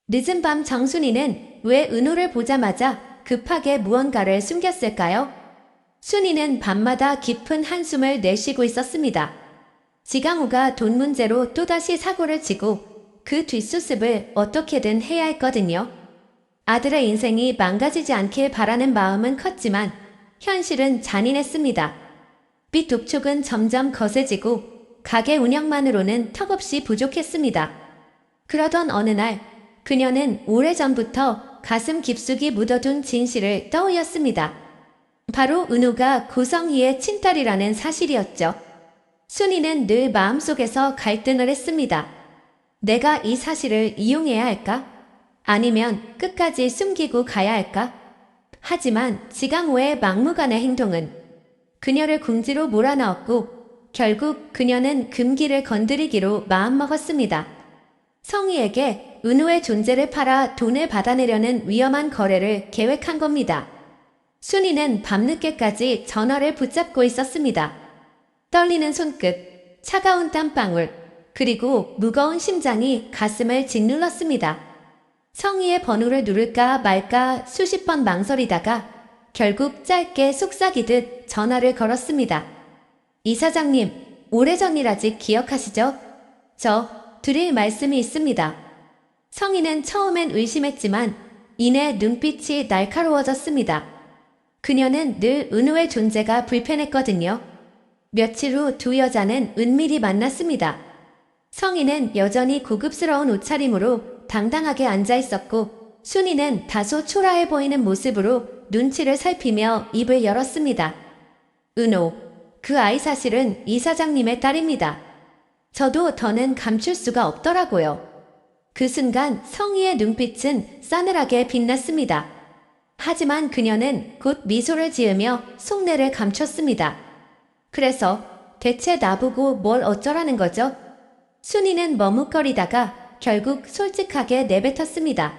늦은 밤 정순이는 왜 은호를 보자마자 급하게 무언가를 숨겼을까요? 순이는 밤마다 깊은 한숨을 내쉬고 있었습니다. 지강호가 돈 문제로 또다시 사고를 치고 그 뒷수습을 어떻게든 해야 했거든요. 아들의 인생이 망가지지 않길 바라는 마음은 컸지만 현실은 잔인했습니다. 빚 독촉은 점점 거세지고 가게 운영만으로는 턱없이 부족했습니다. 그러던 어느 날 그녀는 오래전부터 가슴 깊숙이 묻어둔 진실을 떠올렸습니다. 바로 은우가 고성희의 친딸이라는 사실이었죠. 순이는 늘 마음속에서 갈등을 했습니다. 내가 이 사실을 이용해야 할까? 아니면 끝까지 숨기고 가야 할까? 하지만 지강호의 막무가내 행동은 그녀를 궁지로 몰아넣었고 결국 그녀는 금기를 건드리기로 마음먹었습니다. 성희에게 은우의 존재를 팔아 돈을 받아내려는 위험한 거래를 계획한 겁니다. 순이는 밤늦게까지 전화를 붙잡고 있었습니다. 떨리는 손끝, 차가운 땀방울, 그리고 무거운 심장이 가슴을 짓눌렀습니다. 성희의 번호를 누를까 말까 수십 번 망설이다가 결국 짧게 속삭이듯 전화를 걸었습니다. 이사장님, 오래전 일 아직 기억하시죠? 저 드릴 말씀이 있습니다. 성희는 처음엔 의심했지만 이내 눈빛이 날카로워졌습니다. 그녀는 늘 은우의 존재가 불편했거든요. 며칠 후 두 여자는 은밀히 만났습니다. 성희는 여전히 고급스러운 옷차림으로 당당하게 앉아 있었고 순이는 다소 초라해 보이는 모습으로 눈치를 살피며 입을 열었습니다. 은호, 그 아이 사실은 이사장님의 딸입니다. 저도 더는 감출 수가 없더라고요. 그 순간 성희의 눈빛은 싸늘하게 빛났습니다. 하지만 그녀는 곧 미소를 지으며 속내를 감췄습니다. 그래서 대체 나보고 뭘 어쩌라는 거죠? 순이는 머뭇거리다가 결국 솔직하게 내뱉었습니다.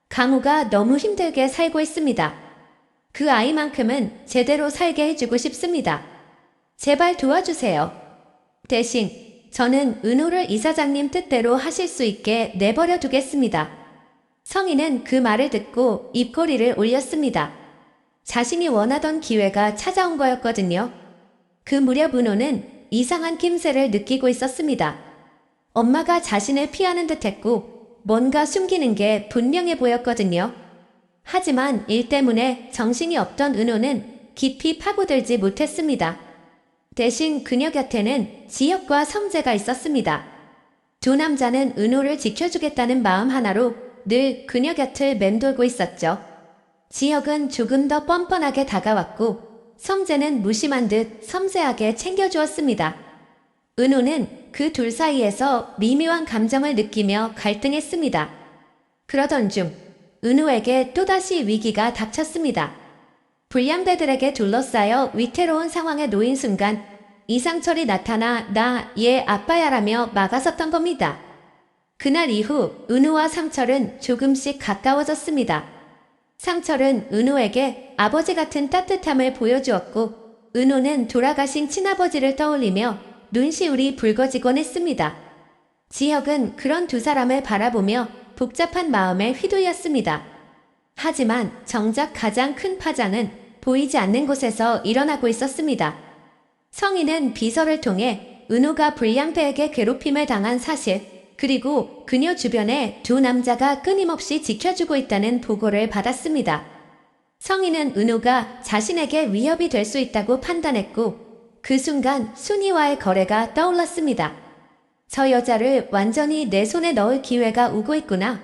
강우가 너무 힘들게 살고 있습니다. 그 아이만큼은 제대로 살게 해주고 싶습니다. 제발 도와주세요. 대신 저는 은호를 이사장님 뜻대로 하실 수 있게 내버려 두겠습니다. 성희는 그 말을 듣고 입꼬리를 올렸습니다. 자신이 원하던 기회가 찾아온 거였거든요. 그 무렵 은호는 이상한 낌새를 느끼고 있었습니다. 엄마가 자신을 피하는 듯했고 뭔가 숨기는 게 분명해 보였거든요. 하지만 일 때문에 정신이 없던 은호는 깊이 파고들지 못했습니다. 대신 그녀 곁에는 지혁과 성재가 있었습니다. 두 남자는 은호를 지켜주겠다는 마음 하나로 늘 그녀 곁을 맴돌고 있었죠. 지혁은 조금 더 뻔뻔하게 다가왔고 성재는 무심한 듯 섬세하게 챙겨주었습니다. 은호는 그 둘 사이에서 미묘한 감정을 느끼며 갈등했습니다. 그러던 중 은호에게 또다시 위기가 닥쳤습니다. 불량배들에게 둘러싸여 위태로운 상황에 놓인 순간 이상철이 나타나 나 얘 아빠야라며 막아섰던 겁니다. 그날 이후 은우와 상철은 조금씩 가까워졌습니다. 상철은 은우에게 아버지 같은 따뜻함을 보여주었고 은우는 돌아가신 친아버지를 떠올리며 눈시울이 붉어지곤 했습니다. 지혁은 그런 두 사람을 바라보며 복잡한 마음에 휘둘렸습니다. 하지만 정작 가장 큰 파장은 보이지 않는 곳에서 일어나고 있었습니다. 성희는 비서를 통해 은호가 불량배에게 괴롭힘을 당한 사실, 그리고 그녀 주변에 두 남자가 끊임없이 지켜주고 있다는 보고를 받았습니다. 성희는 은호가 자신에게 위협이 될 수 있다고 판단했고 그 순간 순이와의 거래가 떠올랐습니다. 저 여자를 완전히 내 손에 넣을 기회가 오고 있구나.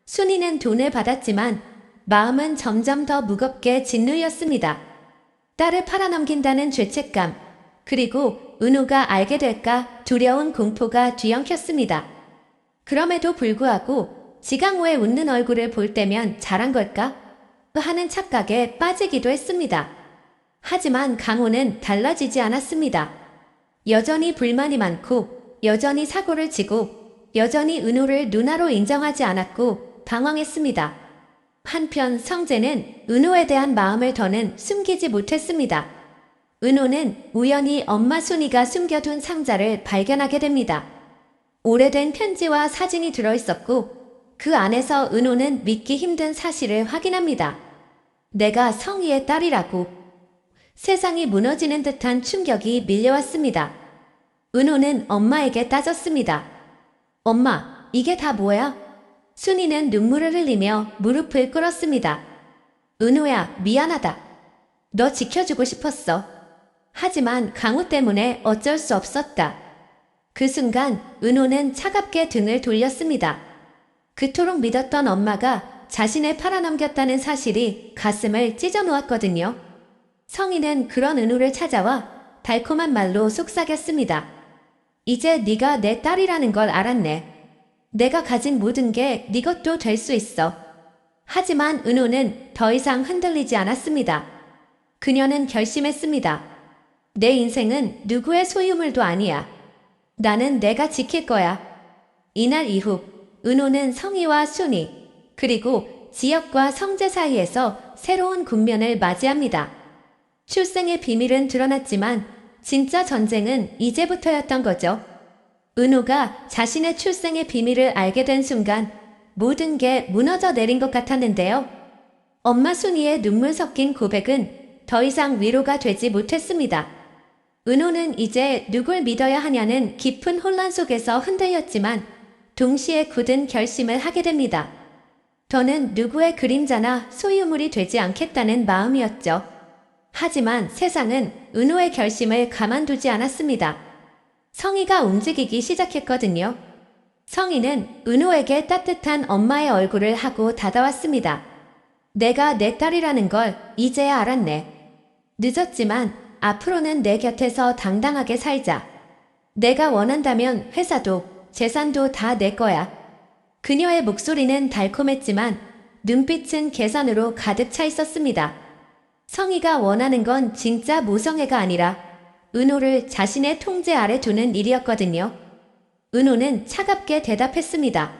순이는 돈을 받았지만 마음은 점점 더 무겁게 짓눌렸습니다. 딸을 팔아넘긴다는 죄책감, 그리고 은호가 알게 될까 두려운 공포가 뒤엉켰습니다. 그럼에도 불구하고 지강호의 웃는 얼굴을 볼 때면 잘한 걸까? 하는 착각에 빠지기도 했습니다. 하지만 강호는 달라지지 않았습니다. 여전히 불만이 많고 여전히 사고를 치고 여전히 은호를 누나로 인정하지 않았고 방황했습니다. 한편 성재는 은호에 대한 마음을 더는 숨기지 못했습니다. 은호는 우연히 엄마 순이가 숨겨둔 상자를 발견하게 됩니다. 오래된 편지와 사진이 들어있었고 그 안에서 은호는 믿기 힘든 사실을 확인합니다. 내가 성희의 딸이라고. 세상이 무너지는 듯한 충격이 밀려왔습니다. 은호는 엄마에게 따졌습니다. 엄마, 이게 다 뭐야? 순이는 눈물을 흘리며 무릎을 꿇었습니다. 은호야, 미안하다. 너 지켜주고 싶었어. 하지만 강우 때문에 어쩔 수 없었다. 그 순간 은호는 차갑게 등을 돌렸습니다. 그토록 믿었던 엄마가 자신을 팔아넘겼다는 사실이 가슴을 찢어놓았거든요. 성희는 그런 은호를 찾아와 달콤한 말로 속삭였습니다. 이제 네가 내 딸이라는 걸 알았네. 내가 가진 모든 게 네 것도 될 수 있어. 하지만 은호는 더 이상 흔들리지 않았습니다. 그녀는 결심했습니다. 내 인생은 누구의 소유물도 아니야. 나는 내가 지킬 거야. 이날 이후 은호는 성희와 순이 그리고 지역과 성재 사이에서 새로운 국면을 맞이합니다. 출생의 비밀은 드러났지만 진짜 전쟁은 이제부터였던 거죠. 은호가 자신의 출생의 비밀을 알게 된 순간 모든 게 무너져 내린 것 같았는데요. 엄마 순이의 눈물 섞인 고백은 더 이상 위로가 되지 못했습니다. 은호는 이제 누굴 믿어야 하냐는 깊은 혼란 속에서 흔들렸지만 동시에 굳은 결심을 하게 됩니다. 더는 누구의 그림자나 소유물이 되지 않겠다는 마음이었죠. 하지만 세상은 은호의 결심을 가만두지 않았습니다. 성희가 움직이기 시작했거든요. 성희는 은호에게 따뜻한 엄마의 얼굴을 하고 다가왔습니다. 내가 내 딸이라는 걸 이제야 알았네. 늦었지만 앞으로는 내 곁에서 당당하게 살자. 내가 원한다면 회사도 재산도 다 내 거야. 그녀의 목소리는 달콤했지만 눈빛은 계산으로 가득 차 있었습니다. 성희가 원하는 건 진짜 모성애가 아니라 은호를 자신의 통제 아래 두는 일이었거든요. 은호는 차갑게 대답했습니다.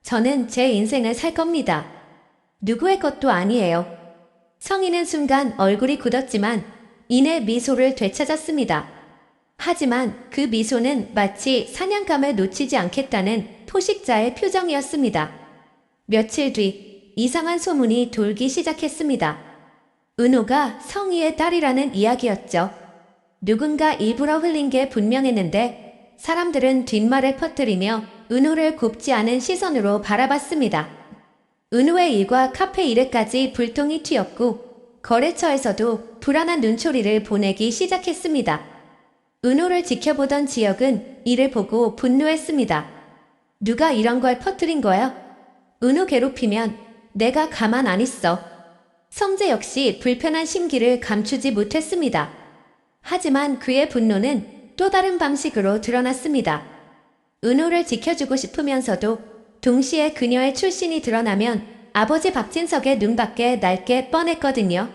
저는 제 인생을 살 겁니다. 누구의 것도 아니에요. 성희는 순간 얼굴이 굳었지만 이내 미소를 되찾았습니다. 하지만 그 미소는 마치 사냥감을 놓치지 않겠다는 포식자의 표정이었습니다. 며칠 뒤 이상한 소문이 돌기 시작했습니다. 은호가 성희의 딸이라는 이야기였죠. 누군가 일부러 흘린 게 분명했는데 사람들은 뒷말을 퍼뜨리며 은호를 곱지 않은 시선으로 바라봤습니다. 은호의 일과 카페 일에까지 불똥이 튀었고 거래처에서도 불안한 눈초리를 보내기 시작했습니다. 은호를 지켜보던 지역은 이를 보고 분노했습니다. 누가 이런 걸 퍼뜨린 거야? 은호 괴롭히면 내가 가만 안 있어. 성재 역시 불편한 심기를 감추지 못했습니다. 하지만 그의 분노는 또 다른 방식으로 드러났습니다. 은호를 지켜주고 싶으면서도 동시에 그녀의 출신이 드러나면 아버지 박진석의 눈밖에 날 게 뻔했거든요.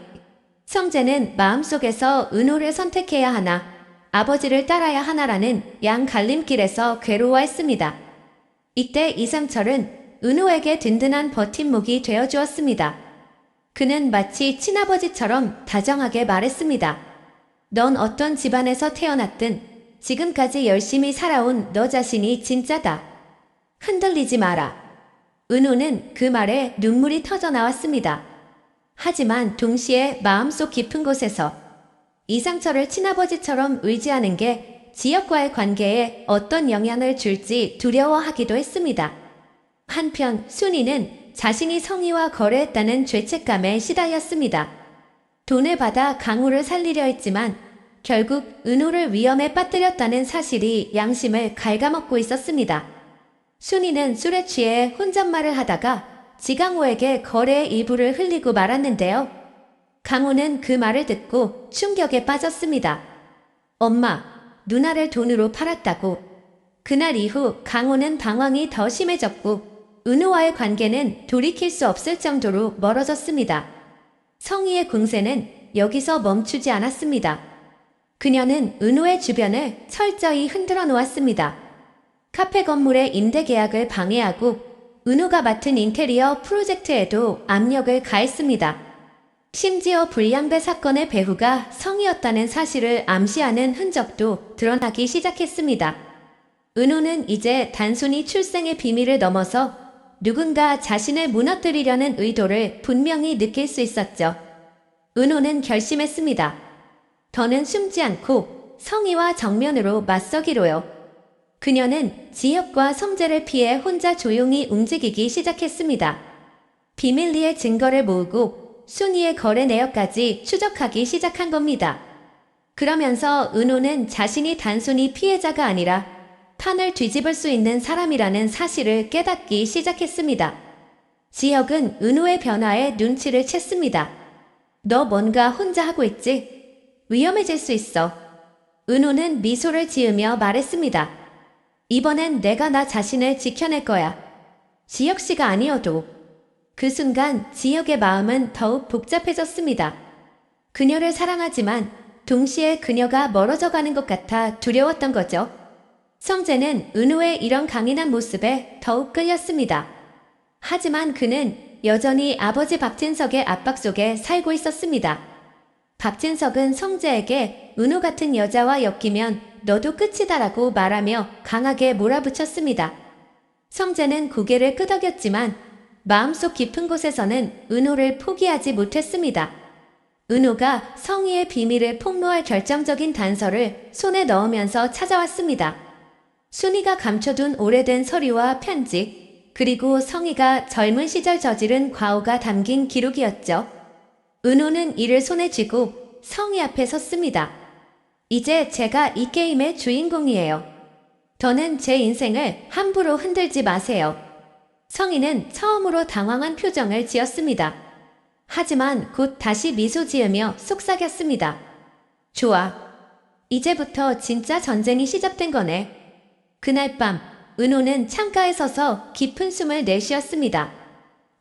성재는 마음속에서 은호를 선택해야 하나 아버지를 따라야 하나라는 양 갈림길에서 괴로워했습니다. 이때 이상철은 은호에게 든든한 버팀목이 되어주었습니다. 그는 마치 친아버지처럼 다정하게 말했습니다. 넌 어떤 집안에서 태어났든 지금까지 열심히 살아온 너 자신이 진짜다. 흔들리지 마라. 은호는 그 말에 눈물이 터져 나왔습니다. 하지만 동시에 마음속 깊은 곳에서 이상철을 친아버지처럼 의지하는 게 지역과의 관계에 어떤 영향을 줄지 두려워하기도 했습니다. 한편 순이는 자신이 성희와 거래했다는 죄책감에 시달렸습니다. 돈을 받아 강우를 살리려 했지만 결국 은호를 위험에 빠뜨렸다는 사실이 양심을 갉아먹고 있었습니다. 순이는 술에 취해 혼잣말을 하다가 지강호에게 거래의 일부를 흘리고 말았는데요. 강호는 그 말을 듣고 충격에 빠졌습니다. 엄마, 누나를 돈으로 팔았다고. 그날 이후 강호는 방황이 더 심해졌고 은호와의 관계는 돌이킬 수 없을 정도로 멀어졌습니다. 성희의 궁세는 여기서 멈추지 않았습니다. 그녀는 은호의 주변을 철저히 흔들어 놓았습니다. 카페 건물의 임대 계약을 방해하고 은호가 맡은 인테리어 프로젝트에도 압력을 가했습니다. 심지어 불량배 사건의 배후가 성희였다는 사실을 암시하는 흔적도 드러나기 시작했습니다. 은호는 이제 단순히 출생의 비밀을 넘어서 누군가 자신을 무너뜨리려는 의도를 분명히 느낄 수 있었죠. 은호는 결심했습니다. 더는 숨지 않고 성희와 정면으로 맞서기로요. 그녀는 지혁과 성재를 피해 혼자 조용히 움직이기 시작했습니다. 비밀리에 증거를 모으고 순이의 거래 내역까지 추적하기 시작한 겁니다. 그러면서 은호는 자신이 단순히 피해자가 아니라 판을 뒤집을 수 있는 사람이라는 사실을 깨닫기 시작했습니다. 지혁은 은호의 변화에 눈치를 챘습니다. 너 뭔가 혼자 하고 있지? 위험해질 수 있어. 은호는 미소를 지으며 말했습니다. 이번엔 내가 나 자신을 지켜낼 거야. 지혁 씨가 아니어도. 그 순간 지혁의 마음은 더욱 복잡해졌습니다. 그녀를 사랑하지만 동시에 그녀가 멀어져 가는 것 같아 두려웠던 거죠. 성재는 은호의 이런 강인한 모습에 더욱 끌렸습니다. 하지만 그는 여전히 아버지 박진석의 압박 속에 살고 있었습니다. 박진석은 성재에게 은호 같은 여자와 엮이면 너도 끝이다라고 말하며 강하게 몰아붙였습니다. 성재는 고개를 끄덕였지만 마음속 깊은 곳에서는 은호를 포기하지 못했습니다. 은호가 성희의 비밀을 폭로할 결정적인 단서를 손에 넣으면서 찾아왔습니다. 순이가 감춰둔 오래된 서류와 편지, 그리고 성희가 젊은 시절 저지른 과오가 담긴 기록이었죠. 은호는 이를 손에 쥐고 성희 앞에 섰습니다. 이제 제가 이 게임의 주인공이에요. 더는 제 인생을 함부로 흔들지 마세요. 성희는 처음으로 당황한 표정을 지었습니다. 하지만 곧 다시 미소 지으며 속삭였습니다. 좋아. 이제부터 진짜 전쟁이 시작된 거네. 그날 밤 은호는 창가에 서서 깊은 숨을 내쉬었습니다.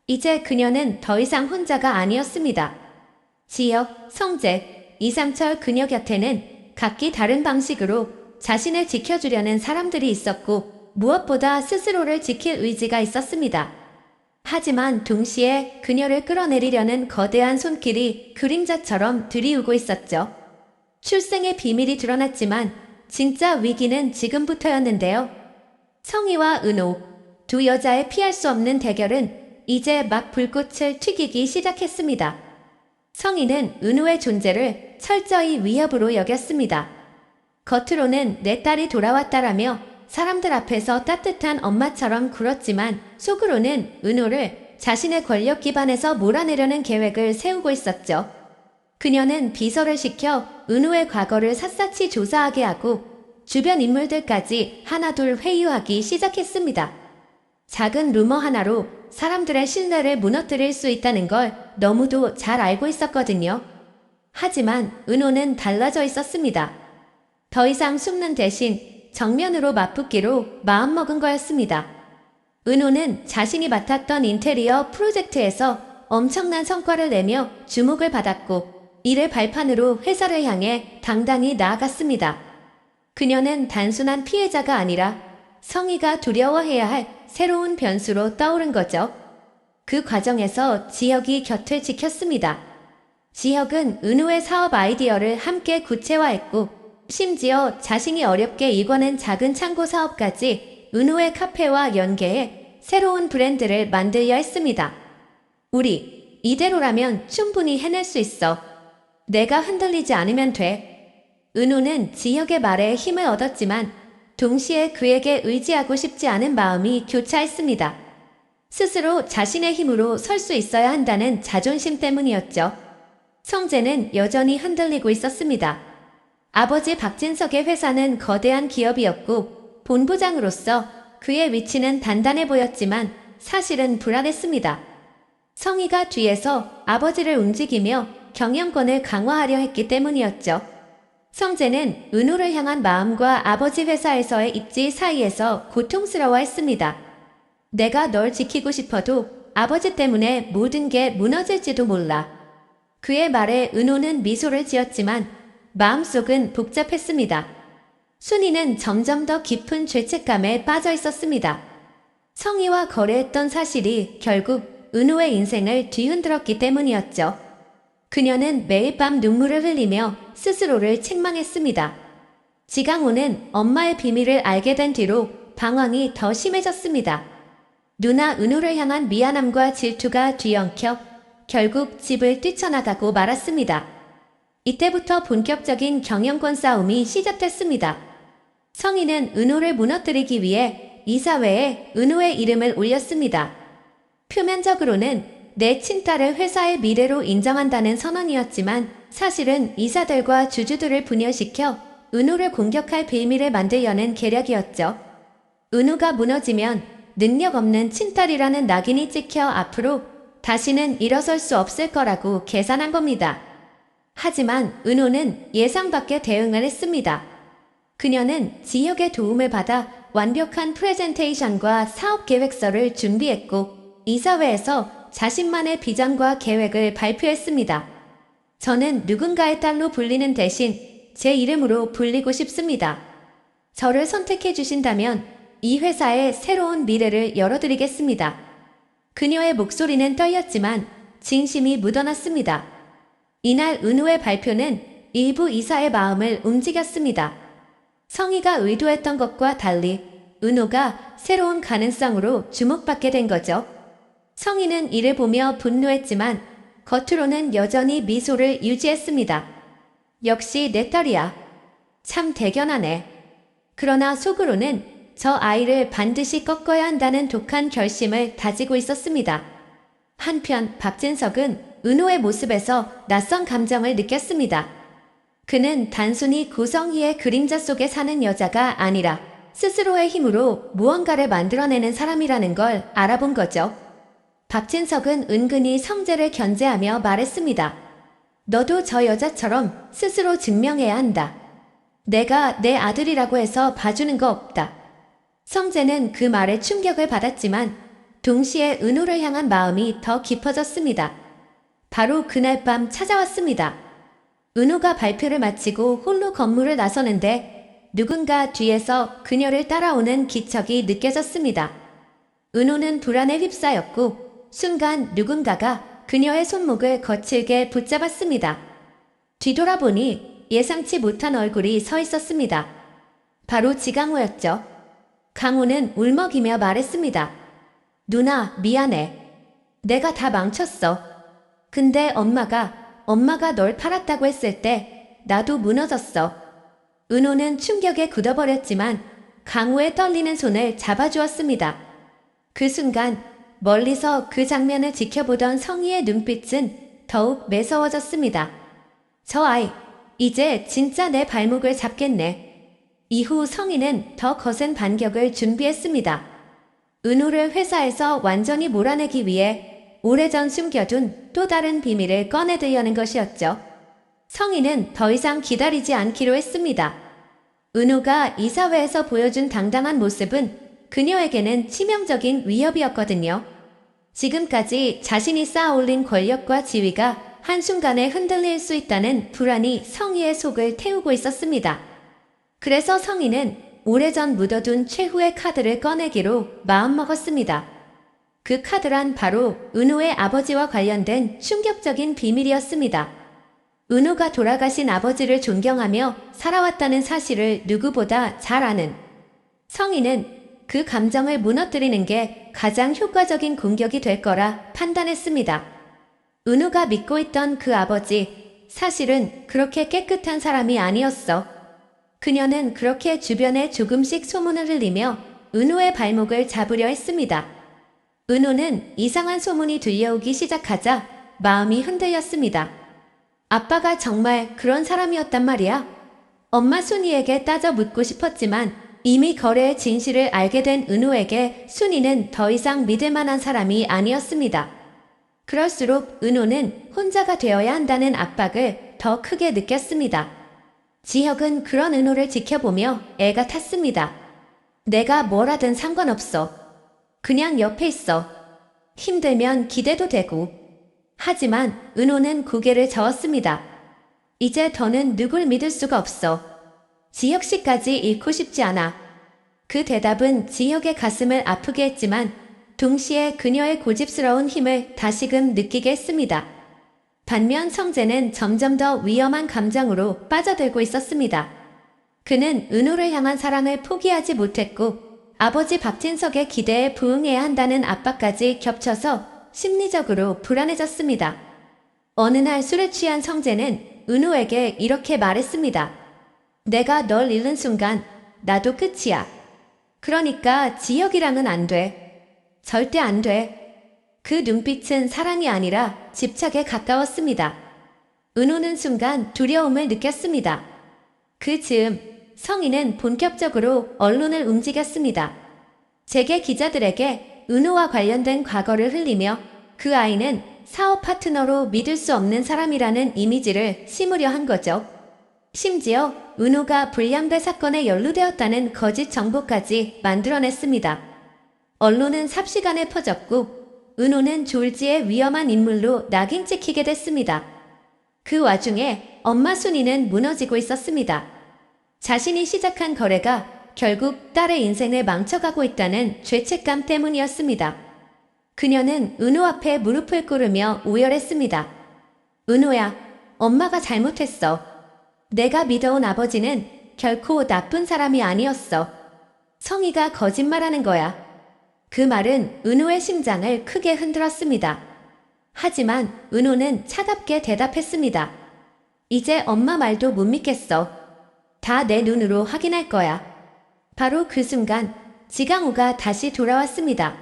이제 그녀는 더 이상 혼자가 아니었습니다. 지혁, 성재, 이상철 그녀 곁에는 각기 다른 방식으로 자신을 지켜주려는 사람들이 있었고 무엇보다 스스로를 지킬 의지가 있었습니다. 하지만 동시에 그녀를 끌어내리려는 거대한 손길이 그림자처럼 들이우고 있었죠. 출생의 비밀이 드러났지만 진짜 위기는 지금부터였는데요. 성희와 은호, 두 여자의 피할 수 없는 대결은 이제 막 불꽃을 튀기기 시작했습니다. 성희는 은호의 존재를 철저히 위협으로 여겼습니다. 겉으로는 내 딸이 돌아왔다라며 사람들 앞에서 따뜻한 엄마처럼 굴었지만 속으로는 은호를 자신의 권력 기반에서 몰아내려는 계획을 세우고 있었죠. 그녀는 비서를 시켜 은호의 과거를 샅샅이 조사하게 하고 주변 인물들까지 하나둘 회유하기 시작했습니다. 작은 루머 하나로 사람들의 신뢰를 무너뜨릴 수 있다는 걸 너무도 잘 알고 있었거든요. 하지만 은호는 달라져 있었습니다. 더 이상 숨는 대신 정면으로 맞붙기로 마음먹은 거였습니다. 은호는 자신이 맡았던 인테리어 프로젝트에서 엄청난 성과를 내며 주목을 받았고 이를 발판으로 회사를 향해 당당히 나아갔습니다. 그녀는 단순한 피해자가 아니라 성희가 두려워해야 할 새로운 변수로 떠오른 거죠. 그 과정에서 지혁이 곁을 지켰습니다. 지혁은 은호의 사업 아이디어를 함께 구체화했고 심지어 자신이 어렵게 이궈낸 작은 창고 사업까지 은호의 카페와 연계해 새로운 브랜드를 만들려 했습니다. 우리 이대로라면 충분히 해낼 수 있어. 내가 흔들리지 않으면 돼. 은호는 지혁의 말에 힘을 얻었지만 동시에 그에게 의지하고 싶지 않은 마음이 교차했습니다. 스스로 자신의 힘으로 설 수 있어야 한다는 자존심 때문이었죠. 성재는 여전히 흔들리고 있었습니다. 아버지 박진석의 회사는 거대한 기업이었고 본부장으로서 그의 위치는 단단해 보였지만 사실은 불안했습니다. 성희가 뒤에서 아버지를 움직이며 경영권을 강화하려 했기 때문이었죠. 성재는 은호를 향한 마음과 아버지 회사에서의 입지 사이에서 고통스러워했습니다. 내가 널 지키고 싶어도 아버지 때문에 모든 게 무너질지도 몰라. 그의 말에 은호는 미소를 지었지만 마음속은 복잡했습니다. 순이는 점점 더 깊은 죄책감에 빠져 있었습니다. 성희와 거래했던 사실이 결국 은호의 인생을 뒤흔들었기 때문이었죠. 그녀는 매일 밤 눈물을 흘리며 스스로를 책망했습니다. 지강호는 엄마의 비밀을 알게 된 뒤로 방황이 더 심해졌습니다. 누나 은호를 향한 미안함과 질투가 뒤엉켜 결국 집을 뛰쳐나가고 말았습니다. 이때부터 본격적인 경영권 싸움이 시작됐습니다. 성인은 은호를 무너뜨리기 위해 이사회에 은호의 이름을 올렸습니다. 표면적으로는 내 친딸을 회사의 미래로 인정한다는 선언이었지만 사실은 이사들과 주주들을 분열시켜 은호를 공격할 빌미를 만들려는 계략이었죠. 은호가 무너지면 능력 없는 친딸이라는 낙인이 찍혀 앞으로 다시는 일어설 수 없을 거라고 계산한 겁니다. 하지만 은호는 예상 밖의 대응을 했습니다. 그녀는 지혁의 도움을 받아 완벽한 프레젠테이션과 사업 계획서를 준비했고 이사회에서 자신만의 비전과 계획을 발표했습니다. 저는 누군가의 딸로 불리는 대신 제 이름으로 불리고 싶습니다. 저를 선택해 주신다면 이 회사의 새로운 미래를 열어드리겠습니다. 그녀의 목소리는 떨렸지만 진심이 묻어났습니다. 이날 은호의 발표는 일부 이사의 마음을 움직였습니다. 성희가 의도했던 것과 달리 은호가 새로운 가능성으로 주목받게 된 거죠. 성희는 이를 보며 분노했지만 겉으로는 여전히 미소를 유지했습니다. 역시 내 딸이야. 참 대견하네. 그러나 속으로는 저 아이를 반드시 꺾어야 한다는 독한 결심을 다지고 있었습니다. 한편 박진석은 은호의 모습에서 낯선 감정을 느꼈습니다. 그는 단순히 고성희의 그림자 속에 사는 여자가 아니라 스스로의 힘으로 무언가를 만들어내는 사람이라는 걸 알아본 거죠. 박진석은 은근히 성재를 견제하며 말했습니다. 너도 저 여자처럼 스스로 증명해야 한다. 내가 내 아들이라고 해서 봐주는 거 없다. 성재는 그 말에 충격을 받았지만 동시에 은호를 향한 마음이 더 깊어졌습니다. 바로 그날 밤 찾아왔습니다. 은호가 발표를 마치고 홀로 건물을 나서는데 누군가 뒤에서 그녀를 따라오는 기척이 느껴졌습니다. 은호는 불안에 휩싸였고 순간 누군가가 그녀의 손목을 거칠게 붙잡았습니다. 뒤돌아보니 예상치 못한 얼굴이 서 있었습니다. 바로 지강호였죠. 강호는 울먹이며 말했습니다. 누나, 미안해. 내가 다 망쳤어. 근데 엄마가 널 팔았다고 했을 때 나도 무너졌어. 은호는 충격에 굳어버렸지만 강호의 떨리는 손을 잡아주었습니다. 그 순간 멀리서 그 장면을 지켜보던 성희의 눈빛은 더욱 매서워졌습니다. 저 아이, 이제 진짜 내 발목을 잡겠네. 이후 성희는 더 거센 반격을 준비했습니다. 은호를 회사에서 완전히 몰아내기 위해 오래전 숨겨둔 또 다른 비밀을 꺼내들려는 것이었죠. 성희는 더 이상 기다리지 않기로 했습니다. 은호가 이사회에서 보여준 당당한 모습은 그녀에게는 치명적인 위협이었거든요. 지금까지 자신이 쌓아올린 권력과 지위가 한순간에 흔들릴 수 있다는 불안이 성희의 속을 태우고 있었습니다. 그래서 성희는 오래전 묻어둔 최후의 카드를 꺼내기로 마음먹었습니다. 그 카드란 바로 은호의 아버지와 관련된 충격적인 비밀이었습니다. 은호가 돌아가신 아버지를 존경하며 살아왔다는 사실을 누구보다 잘 아는 성희는 그 감정을 무너뜨리는 게 가장 효과적인 공격이 될 거라 판단했습니다. 은호가 믿고 있던 그 아버지, 사실은 그렇게 깨끗한 사람이 아니었어. 그녀는 그렇게 주변에 조금씩 소문을 흘리며 은호의 발목을 잡으려 했습니다. 은호는 이상한 소문이 들려오기 시작하자 마음이 흔들렸습니다. 아빠가 정말 그런 사람이었단 말이야? 엄마 순이에게 따져 묻고 싶었지만 이미 거래의 진실을 알게 된 은호에게 순이는 더 이상 믿을 만한 사람이 아니었습니다. 그럴수록 은호는 혼자가 되어야 한다는 압박을 더 크게 느꼈습니다. 지혁은 그런 은호를 지켜보며 애가 탔습니다. 내가 뭘 하든 상관없어. 그냥 옆에 있어. 힘들면 기대도 되고. 하지만 은호는 고개를 저었습니다. 이제 더는 누굴 믿을 수가 없어. 지혁 씨까지 잃고 싶지 않아. 그 대답은 지혁의 가슴을 아프게 했지만 동시에 그녀의 고집스러운 힘을 다시금 느끼게 했습니다. 반면 성재는 점점 더 위험한 감정으로 빠져들고 있었습니다. 그는 은호를 향한 사랑을 포기하지 못했고 아버지 박진석의 기대에 부응해야 한다는 압박까지 겹쳐서 심리적으로 불안해졌습니다. 어느 날 술에 취한 성재는 은호에게 이렇게 말했습니다. 내가 널 잃는 순간 나도 끝이야. 그러니까 지혁이랑은 안 돼. 절대 안 돼. 그 눈빛은 사랑이 아니라 집착에 가까웠습니다. 은호는 순간 두려움을 느꼈습니다. 그 즈음 성희는 본격적으로 언론을 움직였습니다. 재계 기자들에게 은호와 관련된 과거를 흘리며 그 아이는 사업 파트너로 믿을 수 없는 사람이라는 이미지를 심으려 한 거죠. 심지어 은호가 불량배 사건에 연루되었다는 거짓 정보까지 만들어냈습니다. 언론은 삽시간에 퍼졌고 은호는 졸지의 위험한 인물로 낙인 찍히게 됐습니다. 그 와중에 엄마 순이는 무너지고 있었습니다. 자신이 시작한 거래가 결국 딸의 인생을 망쳐가고 있다는 죄책감 때문이었습니다. 그녀는 은호 앞에 무릎을 꿇으며 오열했습니다. 은호야, 엄마가 잘못했어. 내가 믿어온 아버지는 결코 나쁜 사람이 아니었어. 성희가 거짓말하는 거야. 그 말은 은호의 심장을 크게 흔들었습니다. 하지만 은호는 차갑게 대답했습니다. 이제 엄마 말도 못 믿겠어. 다 내 눈으로 확인할 거야. 바로 그 순간 지강우가 다시 돌아왔습니다.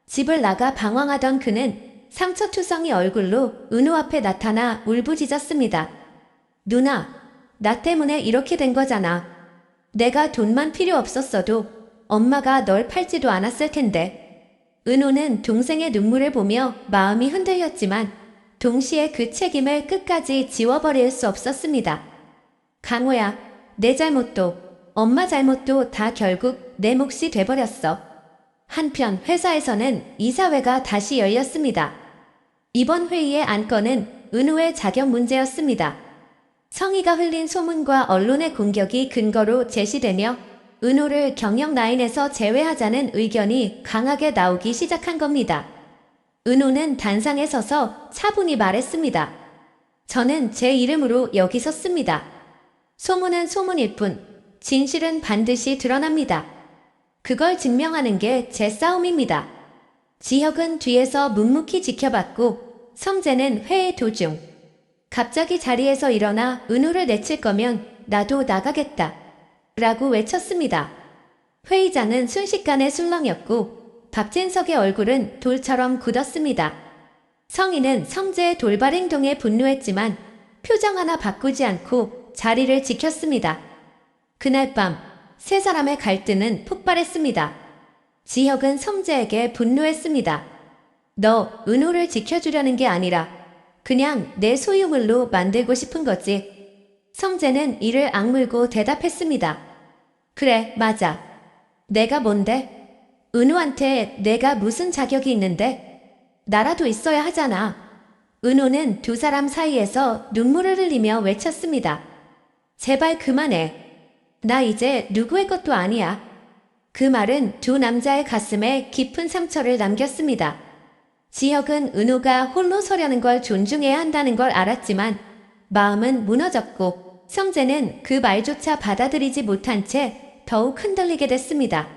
집을 나가 방황하던 그는 상처투성이 얼굴로 은호 앞에 나타나 울부짖었습니다. 누나, 나 때문에 이렇게 된 거잖아. 내가 돈만 필요 없었어도 엄마가 널 팔지도 않았을 텐데. 은호는 동생의 눈물을 보며 마음이 흔들렸지만 동시에 그 책임을 끝까지 지워버릴 수 없었습니다. 강호야, 내 잘못도 엄마 잘못도 다 결국 내 몫이 돼버렸어. 한편 회사에서는 이사회가 다시 열렸습니다. 이번 회의의 안건은 은호의 자격 문제였습니다. 성희가 흘린 소문과 언론의 공격이 근거로 제시되며 은호를 경영 라인에서 제외하자는 의견이 강하게 나오기 시작한 겁니다. 은호는 단상에 서서 차분히 말했습니다. 저는 제 이름으로 여기 섰습니다. 소문은 소문일 뿐 진실은 반드시 드러납니다. 그걸 증명하는 게 제 싸움입니다. 지혁은 뒤에서 묵묵히 지켜봤고 성재는 회의 도중 갑자기 자리에서 일어나 은호를 내칠 거면 나도 나가겠다 라고 외쳤습니다. 회의장은 순식간에 술렁였고 박진석의 얼굴은 돌처럼 굳었습니다. 성희는 성재의 돌발 행동에 분노했지만 표정 하나 바꾸지 않고 자리를 지켰습니다. 그날 밤 세 사람의 갈등은 폭발했습니다. 지혁은 성재에게 분노했습니다. 너 은호를 지켜주려는 게 아니라 그냥 내 소유물로 만들고 싶은 거지. 성재는 이를 악물고 대답했습니다. 그래, 맞아. 내가 뭔데? 은호한테 내가 무슨 자격이 있는데? 나라도 있어야 하잖아. 은호는 두 사람 사이에서 눈물을 흘리며 외쳤습니다. 제발 그만해. 나 이제 누구의 것도 아니야. 그 말은 두 남자의 가슴에 깊은 상처를 남겼습니다. 지혁은 은호가 홀로 서려는 걸 존중해야 한다는 걸 알았지만 마음은 무너졌고 성재는 그 말조차 받아들이지 못한 채 더욱 흔들리게 됐습니다.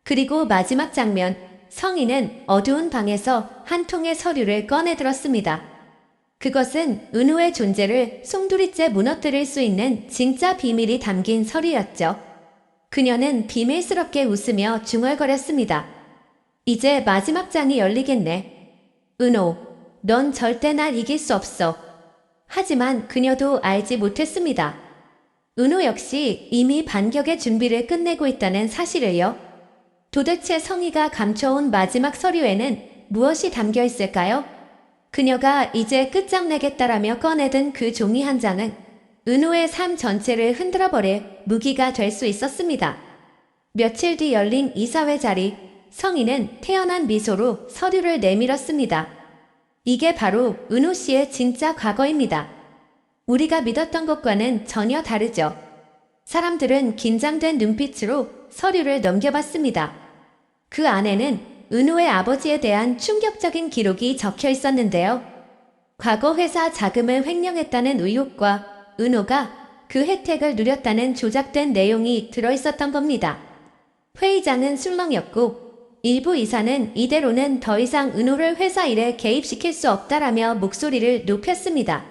그리고 마지막 장면, 성희는 어두운 방에서 한 통의 서류를 꺼내들었습니다. 그것은 은호의 존재를 송두리째 무너뜨릴 수 있는 진짜 비밀이 담긴 서류였죠. 그녀는 비밀스럽게 웃으며 중얼거렸습니다. 이제 마지막 장이 열리겠네. 은호, 넌 절대 날 이길 수 없어. 하지만 그녀도 알지 못했습니다. 은호 역시 이미 반격의 준비를 끝내고 있다는 사실을요. 도대체 성희가 감춰온 마지막 서류에는 무엇이 담겨 있을까요? 그녀가 이제 끝장내겠다라며 꺼내든 그 종이 한 장은 은호의 삶 전체를 흔들어버릴 무기가 될 수 있었습니다. 며칠 뒤 열린 이사회 자리, 성희는 태연한 미소로 서류를 내밀었습니다. 이게 바로 은호 씨의 진짜 과거입니다. 우리가 믿었던 것과는 전혀 다르죠. 사람들은 긴장된 눈빛으로 서류를 넘겨봤습니다. 그 안에는 은호의 아버지에 대한 충격적인 기록이 적혀 있었는데요. 과거 회사 자금을 횡령했다는 의혹과 은호가 그 혜택을 누렸다는 조작된 내용이 들어있었던 겁니다. 회의장은 술렁이었고 일부 이사는 이대로는 더 이상 은호를 회사 일에 개입시킬 수 없다라며 목소리를 높였습니다.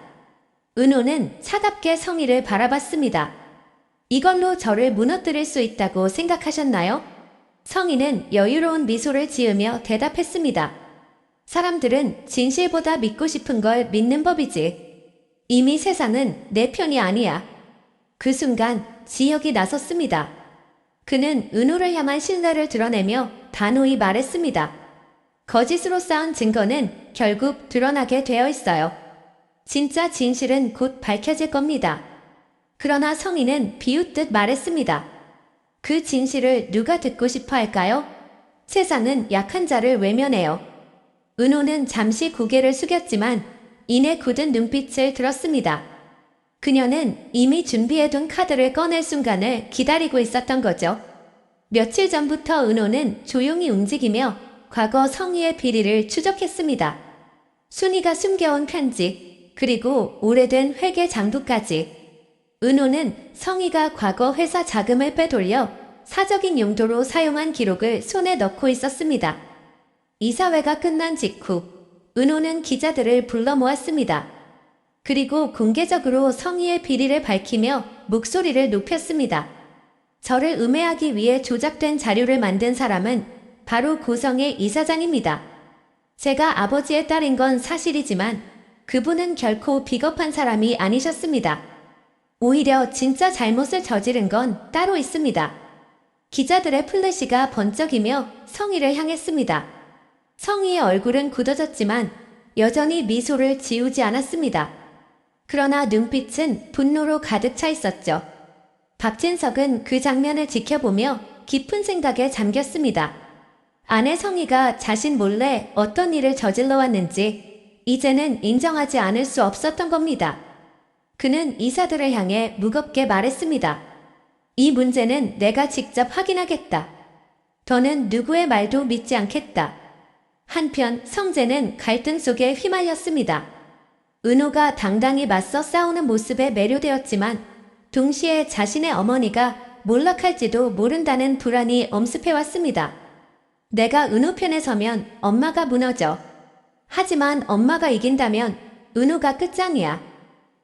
은호는 차갑게 성희를 바라봤습니다. 이걸로 저를 무너뜨릴 수 있다고 생각하셨나요? 성희는 여유로운 미소를 지으며 대답했습니다. 사람들은 진실보다 믿고 싶은 걸 믿는 법이지. 이미 세상은 내 편이 아니야. 그 순간 지혁이 나섰습니다. 그는 은호를 향한 신뢰를 드러내며 단호히 말했습니다. 거짓으로 쌓은 증거는 결국 드러나게 되어 있어요. 진짜 진실은 곧 밝혀질 겁니다. 그러나 성희는 비웃듯 말했습니다. 그 진실을 누가 듣고 싶어 할까요? 세상은 약한 자를 외면해요. 은호는 잠시 고개를 숙였지만 이내 굳은 눈빛을 들었습니다. 그녀는 이미 준비해둔 카드를 꺼낼 순간을 기다리고 있었던 거죠. 며칠 전부터 은호는 조용히 움직이며 과거 성희의 비리를 추적했습니다. 순이가 숨겨온 편지, 그리고 오래된 회계 장부까지. 은호는 성희가 과거 회사 자금을 빼돌려 사적인 용도로 사용한 기록을 손에 넣고 있었습니다. 이사회가 끝난 직후 은호는 기자들을 불러 모았습니다. 그리고 공개적으로 성희의 비리를 밝히며 목소리를 높였습니다. 저를 음해하기 위해 조작된 자료를 만든 사람은 바로 고성의 이사장입니다. 제가 아버지의 딸인 건 사실이지만 그분은 결코 비겁한 사람이 아니셨습니다. 오히려 진짜 잘못을 저지른 건 따로 있습니다. 기자들의 플래시가 번쩍이며 성희를 향했습니다. 성희의 얼굴은 굳어졌지만 여전히 미소를 지우지 않았습니다. 그러나 눈빛은 분노로 가득 차 있었죠. 박진석은 그 장면을 지켜보며 깊은 생각에 잠겼습니다. 아내 성희가 자신 몰래 어떤 일을 저질러 왔는지 이제는 인정하지 않을 수 없었던 겁니다. 그는 이사들을 향해 무겁게 말했습니다. 이 문제는 내가 직접 확인하겠다. 더는 누구의 말도 믿지 않겠다. 한편 성재는 갈등 속에 휘말렸습니다. 은호가 당당히 맞서 싸우는 모습에 매료되었지만 동시에 자신의 어머니가 몰락할지도 모른다는 불안이 엄습해왔습니다. 내가 은호 편에 서면 엄마가 무너져. 하지만 엄마가 이긴다면 은호가 끝장이야.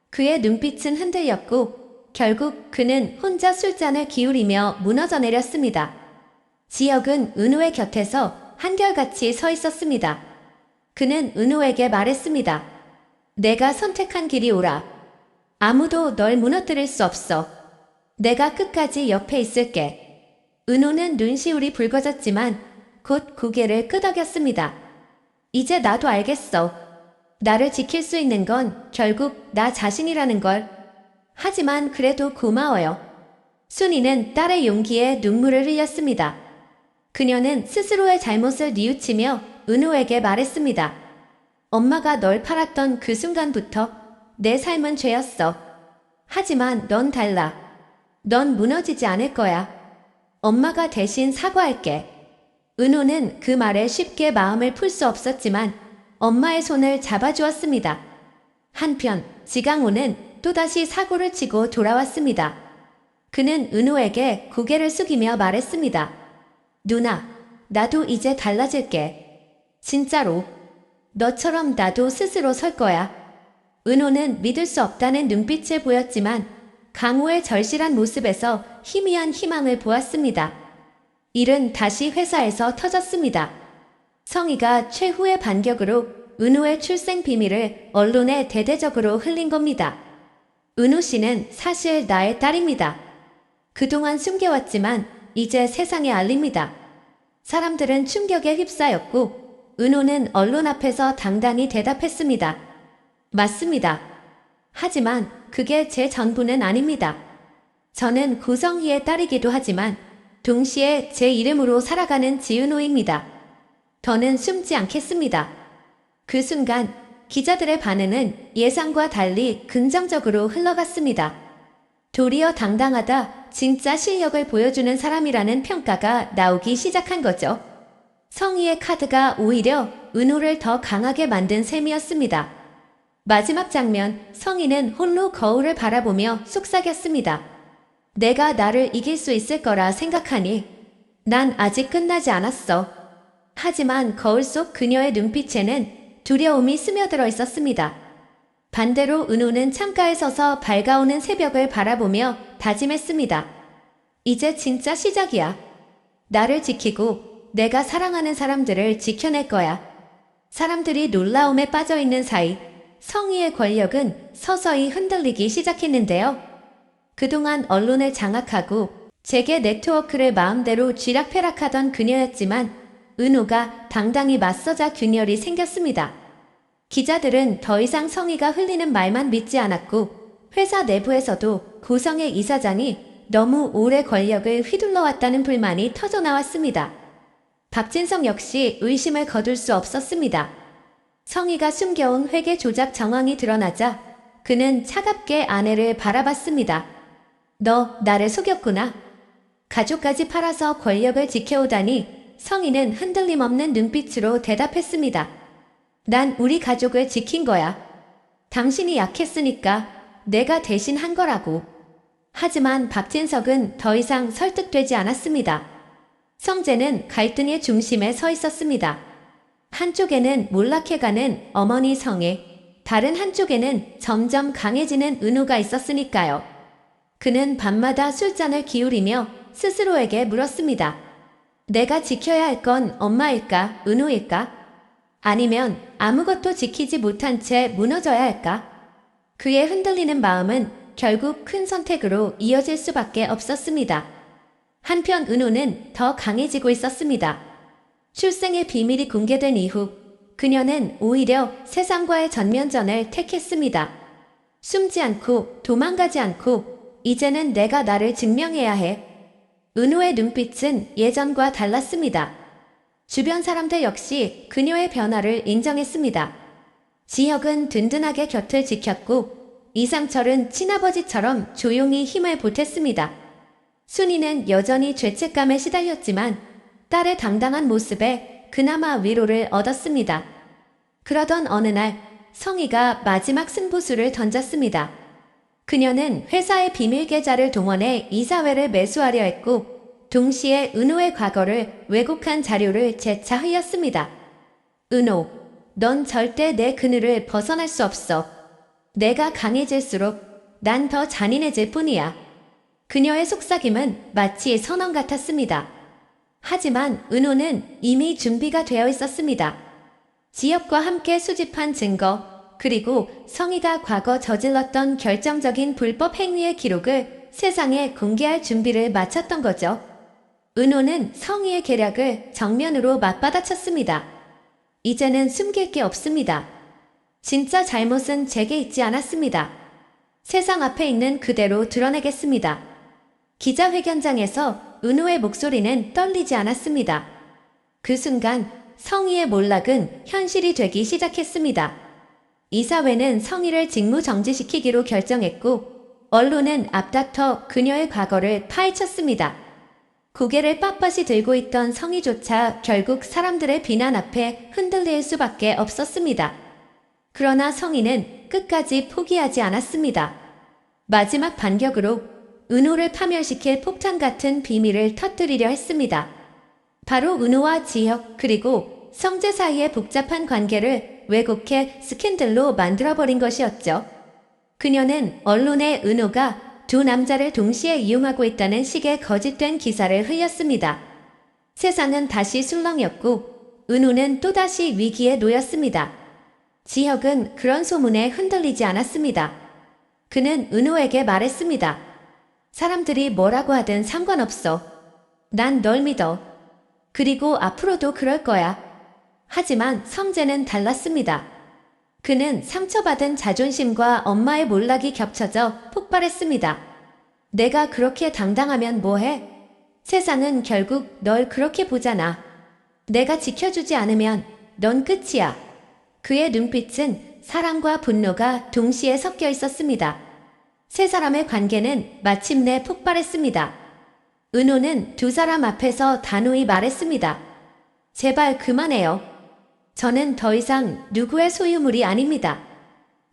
그의 눈빛은 흔들렸고 결국 그는 혼자 술잔을 기울이며 무너져 내렸습니다. 지혁은 은호의 곁에서 한결같이 서 있었습니다. 그는 은호에게 말했습니다. 내가 선택한 길이 옳아. 아무도 널 무너뜨릴 수 없어. 내가 끝까지 옆에 있을게. 은호는 눈시울이 붉어졌지만 곧 고개를 끄덕였습니다. 이제 나도 알겠어. 나를 지킬 수 있는 건 결국 나 자신이라는 걸. 하지만 그래도 고마워요. 순이는 딸의 용기에 눈물을 흘렸습니다. 그녀는 스스로의 잘못을 뉘우치며 은호에게 말했습니다. 엄마가 널 팔았던 그 순간부터 내 삶은 죄였어. 하지만 넌 달라. 넌 무너지지 않을 거야. 엄마가 대신 사과할게. 은호는 그 말에 쉽게 마음을 풀 수 없었지만 엄마의 손을 잡아주었습니다. 한편 지강호는 또다시 사고를 치고 돌아왔습니다. 그는 은호에게 고개를 숙이며 말했습니다. 누나, 나도 이제 달라질게. 진짜로. 너처럼 나도 스스로 설 거야. 은호는 믿을 수 없다는 눈빛을 보였지만 강호의 절실한 모습에서 희미한 희망을 보았습니다. 일은 다시 회사에서 터졌습니다. 성희가 최후의 반격으로 은호의 출생 비밀을 언론에 대대적으로 흘린 겁니다. 은호 씨는 사실 나의 딸입니다. 그동안 숨겨왔지만 이제 세상에 알립니다. 사람들은 충격에 휩싸였고 은호는 언론 앞에서 당당히 대답했습니다. 맞습니다. 하지만 그게 제 전부는 아닙니다. 저는 고성희의 딸이기도 하지만 동시에 제 이름으로 살아가는 지은호입니다. 더는 숨지 않겠습니다. 그 순간 기자들의 반응은 예상과 달리 긍정적으로 흘러갔습니다. 도리어 당당하다, 진짜 실력을 보여주는 사람이라는 평가가 나오기 시작한 거죠. 성희의 카드가 오히려 은호를 더 강하게 만든 셈이었습니다. 마지막 장면, 성희는 홀로 거울을 바라보며 속삭였습니다. 내가 나를 이길 수 있을 거라 생각하니? 난 아직 끝나지 않았어. 하지만 거울 속 그녀의 눈빛에는 두려움이 스며들어 있었습니다. 반대로 은호는 창가에 서서 밝아오는 새벽을 바라보며 다짐했습니다. 이제 진짜 시작이야. 나를 지키고 내가 사랑하는 사람들을 지켜낼 거야. 사람들이 놀라움에 빠져 있는 사이 성희의 권력은 서서히 흔들리기 시작했는데요. 그동안 언론을 장악하고 재계 네트워크를 마음대로 쥐락펴락하던 그녀였지만 은호가 당당히 맞서자 균열이 생겼습니다. 기자들은 더 이상 성희가 흘리는 말만 믿지 않았고 회사 내부에서도 고성의 이사장이 너무 오래 권력을 휘둘러왔다는 불만이 터져나왔습니다. 박진성 역시 의심을 거둘 수 없었습니다. 성희가 숨겨온 회계 조작 정황이 드러나자 그는 차갑게 아내를 바라봤습니다. 너 나를 속였구나. 가족까지 팔아서 권력을 지켜오다니. 성희는 흔들림 없는 눈빛으로 대답했습니다. 난 우리 가족을 지킨 거야. 당신이 약했으니까 내가 대신 한 거라고. 하지만 박진석은 더 이상 설득되지 않았습니다. 성재는 갈등의 중심에 서 있었습니다. 한쪽에는 몰락해가는 어머니 성애, 다른 한쪽에는 점점 강해지는 은호가 있었으니까요. 그는 밤마다 술잔을 기울이며 스스로에게 물었습니다. 내가 지켜야 할 건 엄마일까, 은호일까? 아니면 아무것도 지키지 못한 채 무너져야 할까? 그의 흔들리는 마음은 결국 큰 선택으로 이어질 수밖에 없었습니다. 한편 은호는 더 강해지고 있었습니다. 출생의 비밀이 공개된 이후 그녀는 오히려 세상과의 전면전을 택했습니다. 숨지 않고 도망가지 않고 이제는 내가 나를 증명해야 해. 은호의 눈빛은 예전과 달랐습니다. 주변 사람들 역시 그녀의 변화를 인정했습니다. 지혁은 든든하게 곁을 지켰고 이상철은 친아버지처럼 조용히 힘을 보탰습니다. 순이는 여전히 죄책감에 시달렸지만 딸의 당당한 모습에 그나마 위로를 얻었습니다. 그러던 어느 날 성희가 마지막 승부수를 던졌습니다. 그녀는 회사의 비밀 계좌를 동원해 이사회를 매수하려 했고 동시에 은호의 과거를 왜곡한 자료를 재차 흘렸습니다. 은호, 넌 절대 내 그늘을 벗어날 수 없어. 내가 강해질수록 난 더 잔인해질 뿐이야. 그녀의 속삭임은 마치 선언 같았습니다. 하지만 은호는 이미 준비가 되어 있었습니다. 지엽과 함께 수집한 증거, 그리고 성희가 과거 저질렀던 결정적인 불법 행위의 기록을 세상에 공개할 준비를 마쳤던 거죠. 은호는 성희의 계략을 정면으로 맞받아쳤습니다. 이제는 숨길 게 없습니다. 진짜 잘못은 제게 있지 않았습니다. 세상 앞에 있는 그대로 드러내겠습니다. 기자회견장에서 은호의 목소리는 떨리지 않았습니다. 그 순간 성희의 몰락은 현실이 되기 시작했습니다. 이사회는 성희를 직무정지시키기로 결정했고 언론은 앞다퉈 그녀의 과거를 파헤쳤습니다. 고개를 빳빳이 들고 있던 성희조차 결국 사람들의 비난 앞에 흔들릴 수밖에 없었습니다. 그러나 성희는 끝까지 포기하지 않았습니다. 마지막 반격으로 은호를 파멸시킬 폭탄 같은 비밀을 터뜨리려 했습니다. 바로 은호와 지혁 그리고 성재 사이의 복잡한 관계를 왜곡해 스캔들로 만들어버린 것이었죠. 그녀는 언론에 은호가 두 남자를 동시에 이용하고 있다는 식의 거짓된 기사를 흘렸습니다. 세상은 다시 술렁였고 은호는 또다시 위기에 놓였습니다. 지혁은 그런 소문에 흔들리지 않았습니다. 그는 은호에게 말했습니다. 사람들이 뭐라고 하든 상관없어. 난 널 믿어. 그리고 앞으로도 그럴 거야. 하지만 성재는 달랐습니다. 그는 상처받은 자존심과 엄마의 몰락이 겹쳐져 폭발했습니다. 내가 그렇게 당당하면 뭐해? 세상은 결국 널 그렇게 보잖아. 내가 지켜주지 않으면 넌 끝이야. 그의 눈빛은 사랑과 분노가 동시에 섞여 있었습니다. 세 사람의 관계는 마침내 폭발했습니다. 은호는 두 사람 앞에서 단호히 말했습니다. 제발 그만해요. 저는 더 이상 누구의 소유물이 아닙니다.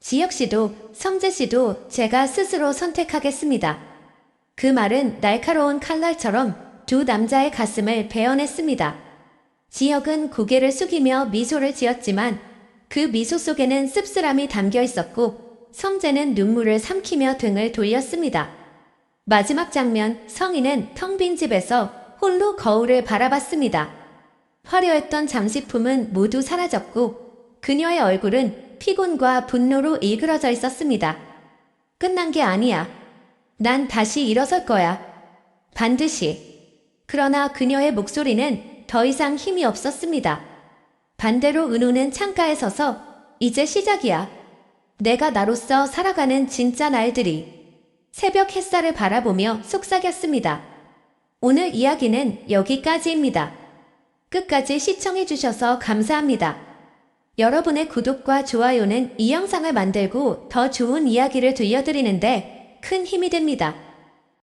지혁 씨도 성재 씨도 제가 스스로 선택하겠습니다. 그 말은 날카로운 칼날처럼 두 남자의 가슴을 베어냈습니다. 지혁은 고개를 숙이며 미소를 지었지만 그 미소 속에는 씁쓸함이 담겨 있었고 성재는 눈물을 삼키며 등을 돌렸습니다. 마지막 장면, 성희는 텅 빈 집에서 홀로 거울을 바라봤습니다. 화려했던 장식품은 모두 사라졌고 그녀의 얼굴은 피곤과 분노로 일그러져 있었습니다. 끝난 게 아니야. 난 다시 일어설 거야. 반드시. 그러나 그녀의 목소리는 더 이상 힘이 없었습니다. 반대로 은우는 창가에 서서 이제 시작이야. 내가 나로서 살아가는 진짜 날들이. 새벽 햇살을 바라보며 속삭였습니다. 오늘 이야기는 여기까지입니다. 끝까지 시청해주셔서 감사합니다. 여러분의 구독과 좋아요는 이 영상을 만들고 더 좋은 이야기를 들려드리는데 큰 힘이 됩니다.